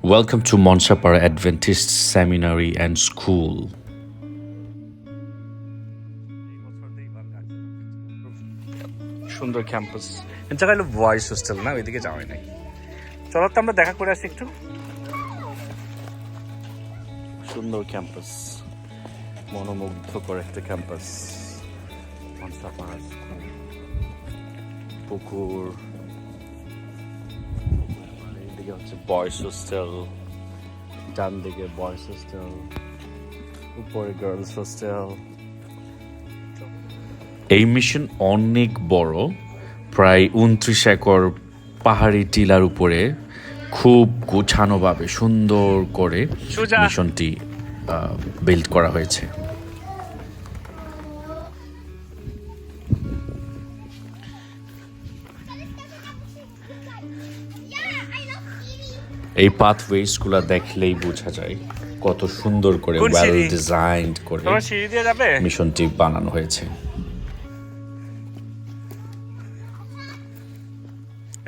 Welcome to Monsapara Adventist Seminary and School. সুন্দর campus এই জায়গায় হলো বয়েজ হোস্টেল না, ওইদিকে যাওয়াই নাই। চলো তো আমরা দেখা করে আসি একটু। সুন্দর ক্যাম্পাস, মনোমুগ্ধকর একটা ক্যাম্পাস। মনসাপাড়া স্কুল, পুকুর, এইদিকে হচ্ছে বয়েজ হোস্টেল, ডান দিকে বয়েজ হোস্টেল, উপরে গার্লস হোস্টেল। এই মিশন অনেক বড়, প্রায় 29 একর পাহাড়ি টিলার উপরে খুব গোছানোভাবে সুন্দর করে মিশনটি বিল্ড করা হয়েছে। এই পাথওয়েসগুলো দেখলেই বোঝা যায় কত সুন্দর করে ওয়েল ডিজাইনড করে মিশনটি বানানো হয়েছে।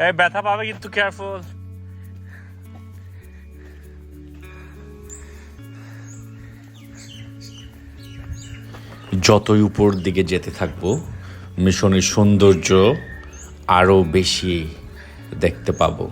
এই ব্যথা পাবে কিন্তু, কেয়ারফুল। যতই উপর দিকে যেতে থাকবো মিশনের সৌন্দর্য আরো বেশি দেখতে পাবো।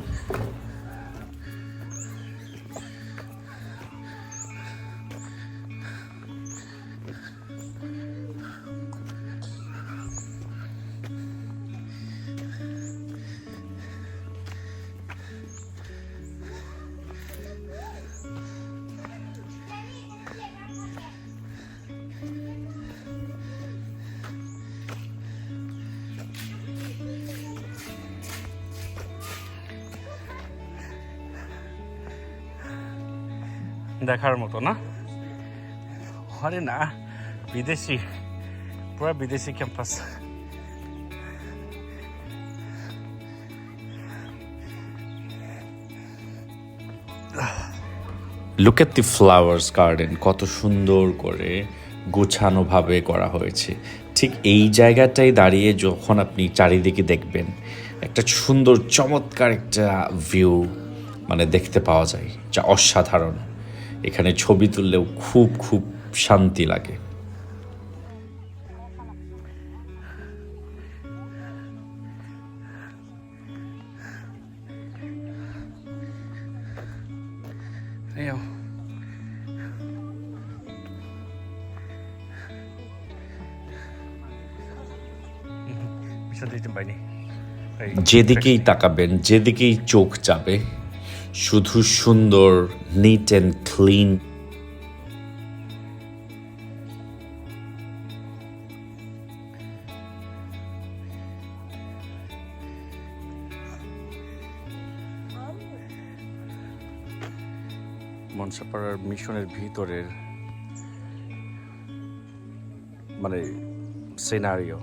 দেখার মতো না? আরে না, বিদেশি, পুরো বিদেশি campus. Look at the flowers garden, কত সুন্দর করে গোছানোভাবে করা হয়েছে। ঠিক এই জায়গাটায় দাঁড়িয়ে যখন আপনি চারিদিকে দেখবেন, একটা সুন্দর চমৎকার একটা ভিউ দেখতে পাওয়া যায়, যা অসাধারণ। এখানে ছবি তুললেও খুব খুব শান্তি লাগে। যেদিকেই তাকাবেন, যেদিকেই চোখ যাবে, শুধু সুন্দর, নিট অ্যান্ড ক্লিন। মনসাপাড়ার মিশনের ভিতরের সিনারিও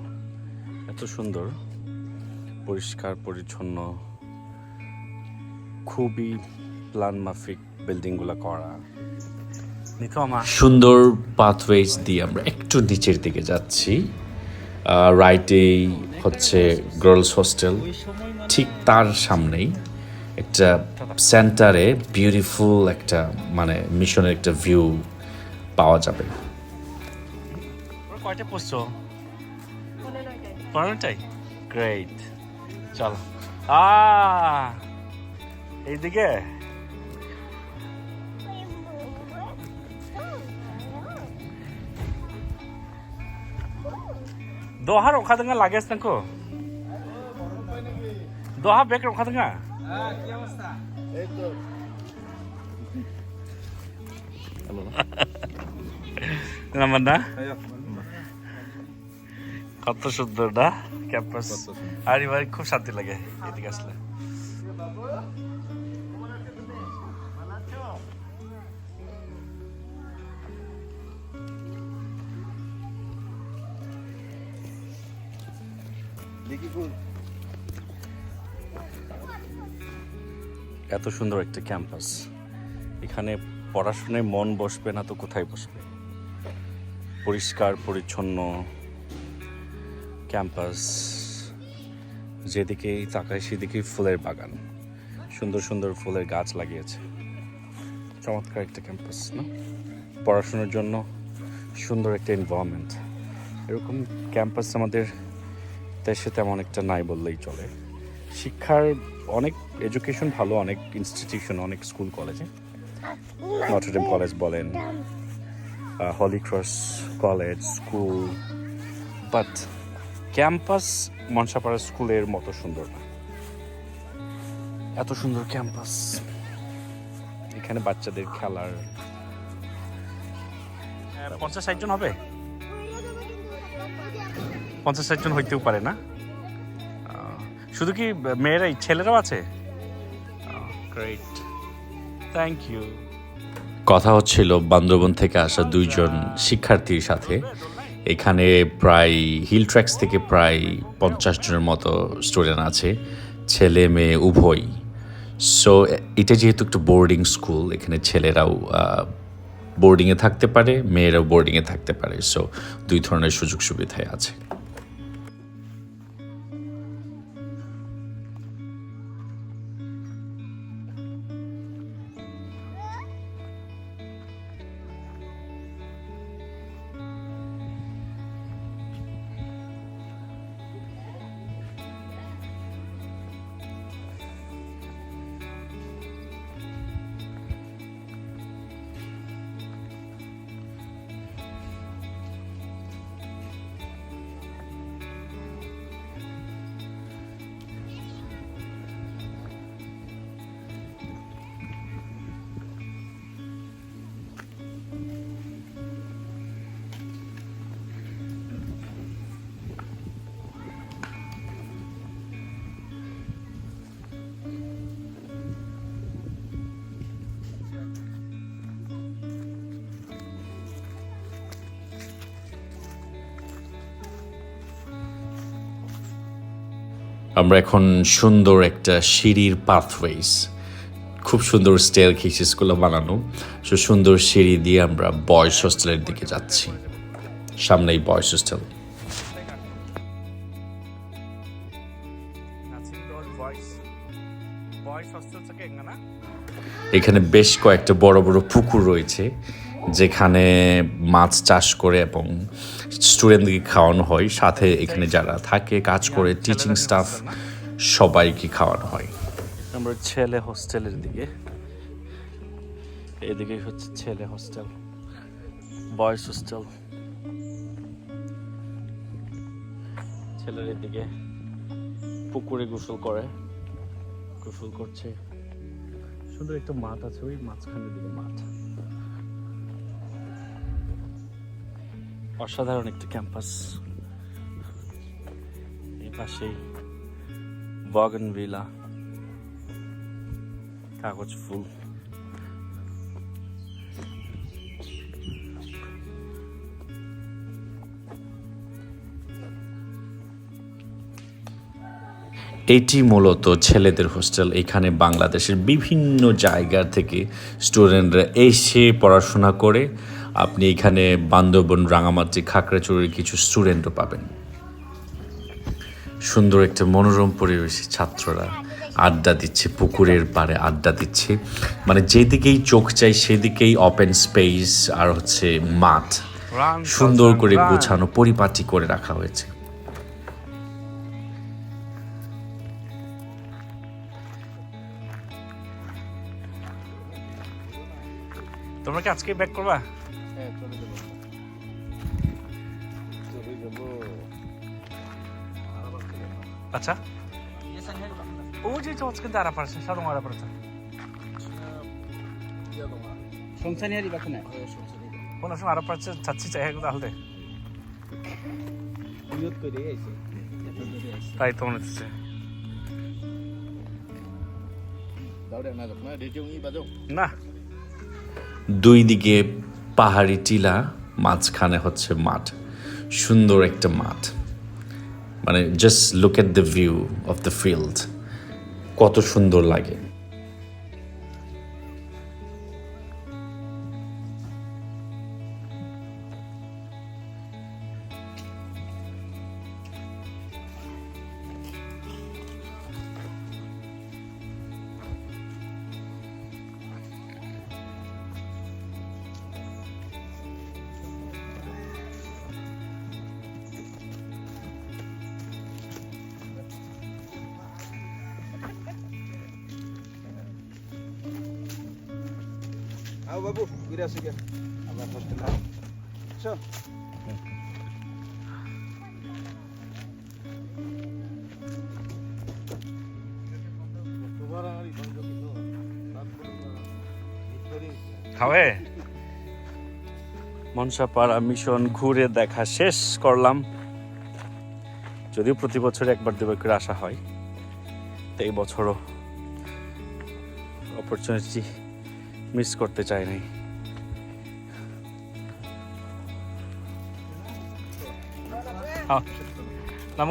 এত সুন্দর, পরিষ্কার পরিচ্ছন্ন, খুবই প্ল্যান মাফিক বিল্ডিংগুলো করা। সুন্দর পাথওয়েজ দিয়ে আমরা একটু নিচের দিকে যাচ্ছি। রাইটেই হচ্ছে গার্লস হোস্টেল, ঠিক তার সামনেই একটা সেন্টারে বিউটিফুল একটা মিশনের একটা ভিউ পাওয়া যাবে। কয়টা পড়ছো? 15টাই। গ্রেট, চলো এইদিকে। Doha rokha denga lages nako. Doha bag rokha denga. কি অবস্থা? এই তো। নাম্বার না? কত সুন্দর না ক্যাম্পাস। আর এবার খুব শান্তি লাগে এদিকে আসলে। এত সুন্দর একটা ক্যাম্পাস, এখানে পড়াশোনায় মন বসবে না তো কোথায় বসবে? পরিষ্কার পরিচ্ছন্ন ক্যাম্পাস, যেদিকেই তাকায় সেদিকেই ফুলের বাগান, সুন্দর সুন্দর ফুলের গাছ লাগিয়েছে। চমৎকার একটা ক্যাম্পাস না, পড়াশোনার জন্য সুন্দর একটা এনভায়রনমেন্ট। এরকম ক্যাম্পাস আমাদের দেশে তেমন একটা নাই বললেই চলে। শিক্ষার অনেক এডুকেশন ভালো, অনেক ইনস্টিটিউশন, অনেক স্কুল কলেজে, নটরডেম কলেজ বলেন, holy cross college school, but campus মনসাপাড়া স্কুলের মতো সুন্দর না। এত সুন্দর ক্যাম্পাস, এখানে বাচ্চাদের খেলার 50-60 জন হবে, 50-60 জন হইতেও পারে না। শুধু কি মেয়েরাই, ছেলেরাও আছে? Great, thank you. কথা হচ্ছিল বান্দরবন থেকে আসা 2 জন শিক্ষার্থীর সাথে। এখানে প্রায় হিল ট্র্যাক্স থেকে প্রায় 50 জনের মতো স্টুডেন্ট আছে, ছেলে মেয়ে উভয়ই। সো এটা যেহেতু একটা বোর্ডিং স্কুল, এখানে ছেলেরাও বোর্ডিংয়ে থাকতে পারে, মেয়েরাও বোর্ডিংয়ে থাকতে পারে। সো 2 ধরনের সুযোগ সুবিধাই আছে। আমরা এখন সুন্দর একটা সিঁড়ির পাথওয়েজ, খুব সুন্দর স্টেয়ার কেসেসগুলো বানানো, সো সুন্দর সিঁড়ি দিয়ে আমরা বয়েজ হোস্টেলের দিকে যাচ্ছি। সামনেই বয়েজ হোস্টেল। এখানে বেশ কয়েকটা বড় বড় পুকুর রয়েছে, যেখানে মাছ চাষ করে এবং স্টুডেন্টদেরকে খাওয়ানো হয়। সাথে এখানে যারা থাকে কাজ করে, টিচিং স্টাফ, সবাইকে খাওয়ানো হয়। আমরা ছেলে হোস্টেলের দিকে, এদিকে হচ্ছে ছেলে হোস্টেল, বয়েজ হোস্টেল। ছেলের এদিকে পুকুরে গোসল করছে। সুন্দর একটা মাঠ আছে, ওই মাঝখানের দিকে মাঠ। অসাধারণ একটা ক্যাম্পাস। এই পাশেই বগনভিলা, কাগজ ফুল। এটি মূলত ছেলেদের হোস্টেল। এখানে বাংলাদেশের বিভিন্ন জায়গা থেকে স্টুডেন্টরা এসে পড়াশোনা করে। আপনি এখানে বান্দরবন, রাঙামাটি, খাগড়াছড়ির কিছু স্টুডেন্টও পাবেন। সুন্দর একটা মনোরম পরিবেশে ছাত্ররা আড্ডা দিচ্ছে, পুকুরের পাড়ে আড্ডা দিচ্ছে। মানে যেদিকেই চোখ চাই সেদিকেই ওপেন স্পেস আর হচ্ছে মাঠ, সুন্দর করে গোছানো পরিপাটি করে রাখা হয়েছে। তোমরা কি আজকে ব্যাক করবা? হ্যাঁ, চলে যাবো। আচ্ছা, 오 진짜 어떻게 알아봤어? 자동 알아봤어. সংসানিয়ারি বাকি না 오늘 좀 알아봤지. 자치자 해고 달래. নিয়ত করে আইছে তাই তো মনে হচ্ছে। দাউড়ে না না রেডিও ই বাজো না, 2 দিকে পাহাড়ি টিলা, মাঝখানে হচ্ছে মাঠ, সুন্দর একটা মাঠ। মানে just look at the view of the field, কত সুন্দর লাগে। Ayo babu, kira sige. Abar hostel. So. খাবে মনসাপাড়া মিশন ঘুরে দেখা শেষ করলাম, যদিও প্রতি বছর একবার দুবার করে আসা হয়, তো এই বছরও অপরচুনিটি মিস করতে চাই নাই। নাম